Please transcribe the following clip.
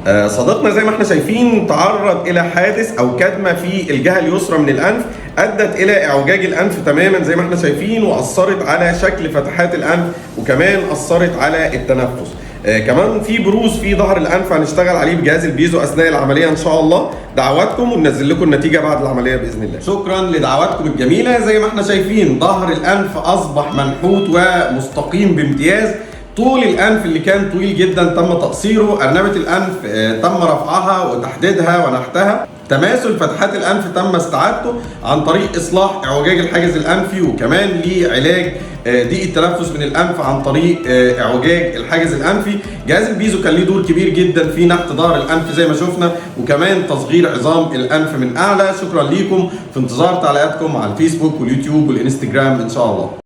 صديقنا زي ما احنا شايفين تعرض الى حادث او كدمه في الجهه اليسرى من الانف، ادت الى اعوجاج الانف تماما زي ما احنا شايفين، واثرت على شكل فتحات الانف، وكمان اثرت على التنفس. كمان في بروز في ظهر الانف هنشتغل عليه بجهاز البيزو اثناء العمليه ان شاء الله. دعواتكم وننزل لكم النتيجه بعد العمليه باذن الله. شكرا لدعواتكم الجميله. زي ما احنا شايفين ظهر الانف اصبح منحوت ومستقيم بامتياز. طول الانف اللي كان طويل جدا تم تقصيره، ارنبه الانف تم رفعها وتحديدها ونحتها. تماثل فتحات الانف تم استعادته عن طريق اصلاح اعوجاج الحاجز الانفي، وكمان لعلاج ضيق التنفس من الانف عن طريق اعوجاج الحاجز الانفي. جهاز البيزو كان ليه دور كبير جدا في نحت ظهر الانف زي ما شفنا، وكمان تصغير عظام الانف من اعلى. شكرا ليكم، في انتظار تعليقاتكم على الفيسبوك واليوتيوب والانستجرام ان شاء الله.